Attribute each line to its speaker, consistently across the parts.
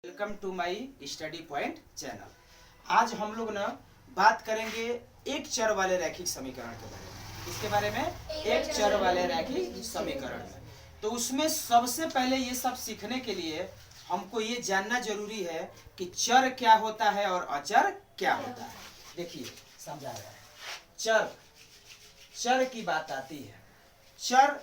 Speaker 1: Welcome to my study point channel. आज हम लोग ना बात करेंगे एक चर वाले रैखिक समीकरण के बारे में। इसके बारे में एक चर वाले रैखिक समीकरण में तो उसमें सबसे पहले ये सब सीखने के लिए हमको ये जानना जरूरी है कि चर क्या होता है और अचर क्या होता है। देखिए समझा रहा है। चर की बात आती है। चर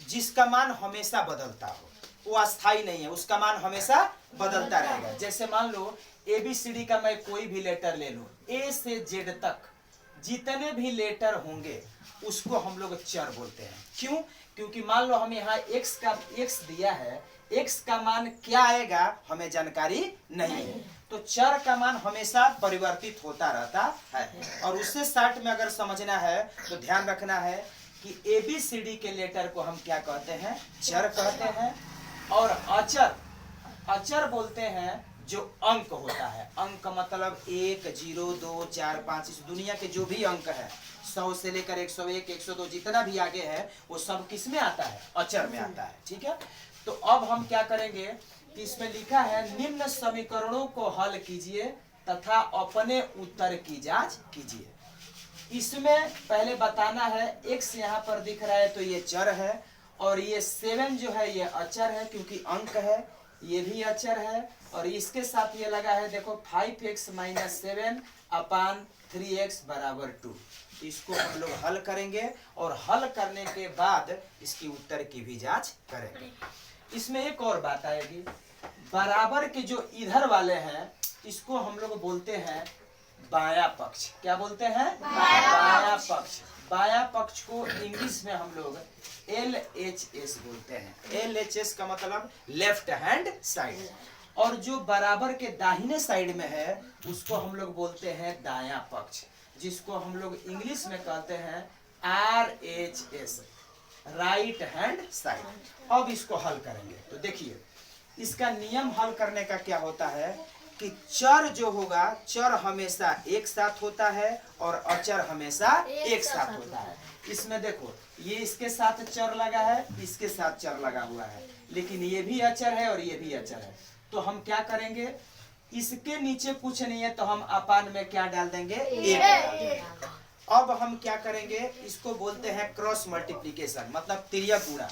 Speaker 1: जिसका मान हमेशा बदलता हो, वो अस्थाई नहीं है, उसका मान हमेशा बदलता रहेगा। जैसे मान लो ABCD का मैं कोई भी लेटर ले लूं, A से Z तक जितने भी लेटर होंगे उसको हम लोग चर बोलते हैं। क्यों? क्योंकि मान लो हम यहाँ x दिया है, x का मान क्या आएगा हमें जानकारी नहीं है, तो चर का मान हमेशा परिवर्तित होता रहता है। और उससे शॉर्ट में अगर समझना है तो ध्यान रखना है कि ABCD के लेटर को हम क्या कहते हैं? चर कहते हैं। और अचर बोलते हैं जो अंक होता है। अंक मतलब 1, 0, 2, 4, 5 इस दुनिया के जो भी अंक है 100 से लेकर 101, 102 जितना भी आगे है वो सब किस में आता है? अचर में आता है। ठीक है, तो अब हम क्या करेंगे कि इसमें लिखा है निम्न समीकरणों को हल कीजिए तथा अपने उत्तर की जांच कीजिए। इसमें पहले बताना है x यहाँ पर दिख रहा है तो ये चर है, और ये 7 जो है ये अचर है क्योंकि अंक है, ये भी अचर है। और इसके साथ ये लगा है देखो 5x - 7 अपान 3x बराबर 2। इसको हम लोग हल करेंगे और हल करने के बाद इसकी उत्तर की भी जांच करेंगे। इसमें एक और बात आएगी, बराबर के जो इधर वाले हैं इसको हम लोग बोलते हैं बायां पक्ष। क्या बोलते हैं? बायां पक्ष। बायां पक्ष को इंग्लिश में हम लोग LHS बोलते हैं। LHS का मतलब लेफ्ट हैंड साइड। और जो बराबर के दाहिने साइड में है उसको हम लोग बोलते हैं दायां पक्ष, जिसको हम लोग इंग्लिश में कहते हैं RHS, राइट हैंड साइड। अब इसको हल करेंगे तो देखिए इसका नियम हल करने का क्या होता है कि चर जो होगा, चर हमेशा एक साथ होता है और अचर हमेशा एक साथ होता है। इसमें देखो ये इसके साथ चर लगा है, इसके साथ चर लगा हुआ है, लेकिन ये भी अचर है और ये भी अचर है। तो हम क्या करेंगे, इसके नीचे कुछ नहीं है तो हम अपान में क्या डाल देंगे? एक डाल देंगे। अब हम क्या करेंगे, इसको बोलते हैं क्रॉस मल्टीप्लीकेशन, मतलब तिर्यक गुणा।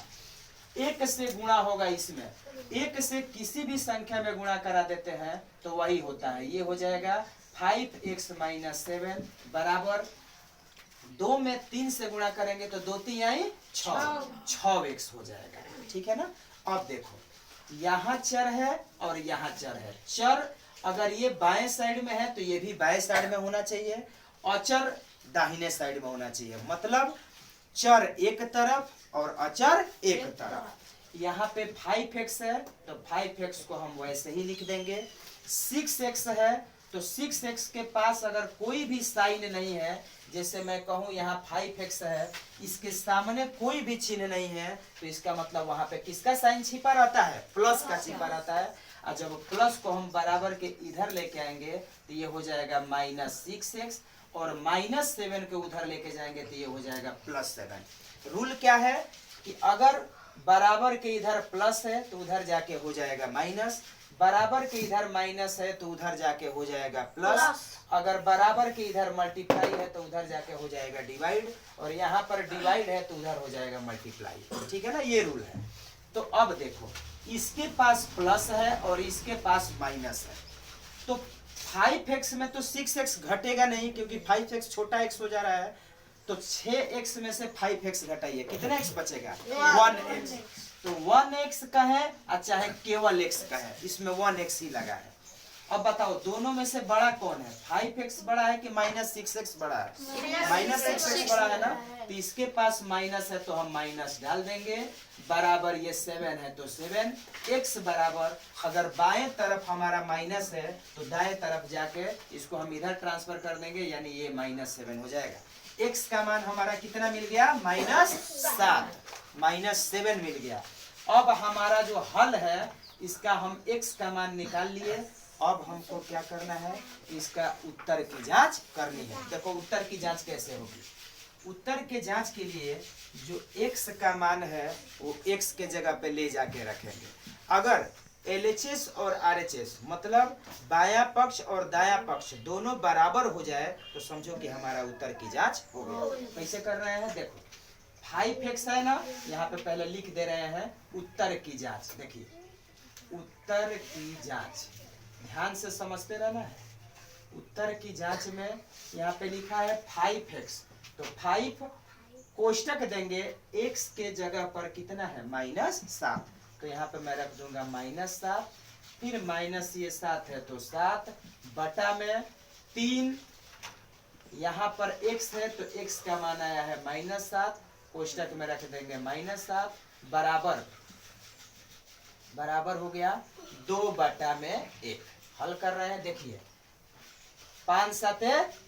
Speaker 1: एक से गुणा होगा, इसमें एक से किसी भी संख्या में गुणा करा देते हैं तो वही होता है। ये हो जाएगा 5x - 7 बराबर 2 में 3 से गुणा करेंगे तो 2 3 आई 6x हो जाएगा। ठीक है ना। अब देखो यहाँ चर है और यहाँ चर है। चर अगर ये बाएं साइड में है तो ये भी बाएं साइड में होना चाहिए, अचर दाहिने साइड में होना चाहिए। मतलब चर एक तरफ और अचर एक तरफ। यहाँ पे 5x है तो 5x को हम वैसे ही लिख देंगे। 6x है तो 6x के पास अगर कोई भी साइन नहीं है, जैसे मैं कहूँ यहाँ 5x है, इसके सामने कोई भी चिन्ह नहीं है, तो इसका मतलब वहां पे किसका साइन छिपा रहता है? प्लस का छिपा रहता है। और जब प्लस को हम बराबर के इधर लेके आएंगे तो ये हो जाएगा -6x, और -7 के उधर लेके जाएंगे तो ये हो जाएगा +7। रूल क्या है कि अगर बराबर के इधर प्लस है तो उधर जाके हो जाएगा माइनस, बराबर के इधर माइनस है तो उधर जाके हो जाएगा प्लस, अगर बराबर के इधर मल्टीप्लाई है तो उधर जाके हो जाएगा डिवाइड, और यहाँ पर डिवाइड है तो उधर हो जाएगा मल्टीप्लाई। ठीक है ना, ये रूल है। तो अब देखो इसके पास प्लस है और इसके पास माइनस है, तो 5x में तो 6x घटेगा नहीं क्योंकि 5x छोटा x हो जा रहा है, तो 6x में से 5x घटाइए, कितना x बचेगा? 1x। तो 1x का है और चाहे केवल x का है, इसमें 1x ही लगा है। अब बताओ दोनों में से बड़ा कौन है? 5x बड़ा है कि -6x बड़ा है? -6x बड़ा है ना, तो इसके पास माइनस है तो हम माइनस डाल देंगे। बराबर ये 7 है तो 7 x बराबर, अगर बाएं तरफ हमारा माइनस है तो दाएं तरफ जाके इसको हम इधर ट्रांसफर कर देंगे, यानी ये -7 हो जाएगा। x का मान हमारा कितना मिल गया? -7, -7 मिल गया। अब हमारा जो हल है इसका हम x का मान निकाल लिए। अब हमको क्या करना है, इसका उत्तर की जांच करनी है। देखो उत्तर की जांच कैसे होगी। उत्तर के जांच के लिए जो x का मान है वो x के जगह पे ले जाके रखेंगे। अगर LHS और RHS मतलब बायां पक्ष और दायां पक्ष दोनों बराबर हो जाए तो समझो कि हमारा उत्तर की जांच हो गई। कैसे कर रहे हैं देखो, 5x है ना, यहाँ पे पहले लिख दे रहे हैं उत्तर की जांच। देखिए उत्तर की जांच ध्यान से समझते रहना है। उत्तर की जांच में यहाँ पे लिखा है 5x, तो 5 कोष्टक देंगे, x के जगह पर कितना है -7, तो यहाँ पे मैं रख दूंगा -7, फिर माइनस ये 7 है तो 7 बटा में 3, यहाँ पर x है तो x का मान आया है -7, कोष्टक में रख देंगे -7 बराबर हो गया 2/1। हल कर रहे हैं, देखिए 5 7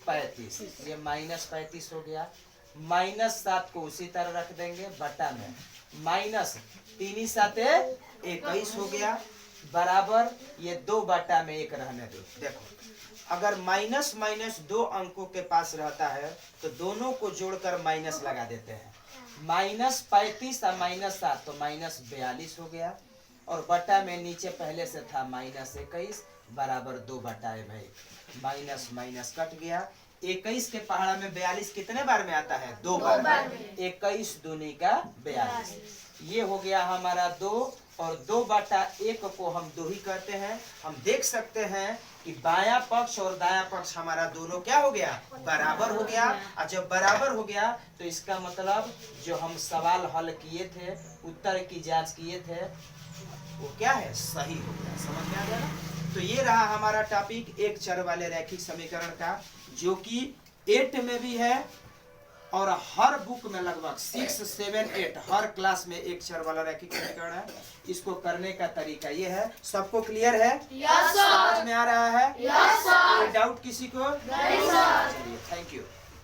Speaker 1: 35, ये -35 हो गया, -7 को उसी तरह रख देंगे बटा में -3 7 21 हो गया बराबर ये 2/1 रहने दो। देखो अगर माइनस माइनस 2 अंकों के पास रहता है तो दोनों को जोड़कर माइनस लगा देते हैं, -35 और -7 तो -42 हो गया, और बटा में नीचे पहले से था -21 बराबर 2/1, माइनस माइनस कट गया। 21 के पहाड़ा में 42 कितने बार में आता है? 2 बार में। 21 दूनी का 42, ये हो गया हमारा 2, और 2/1 को हम 2 ही करते हैं। हम देख सकते हैं कि बायां पक्ष और दायां पक्ष हमारा दोनों क्या हो गया? बराबर हो गया। और जब बराबर हो गया तो इसका मतलब जो हम सवाल हल किए थे, उत्तर की जांच किए थे, वो क्या है? सही हो गया। समझ में आ गया ना? तो ये रहा हमारा टॉपिक एक चर वाले रैखिक समीकरण का, जो कि 8 में भी है और हर बुक में लगभग 6, 7, 8 हर क्लास में एक चर वाला रैखिक समीकरण है। इसको करने का तरीका ये है। सबको क्लियर है?
Speaker 2: Yes sir.
Speaker 1: समझ में आ रहा है?
Speaker 2: Yes sir.
Speaker 1: कोई डाउट किसी को?
Speaker 2: नहीं सर।
Speaker 1: चलिए, थैंक यू।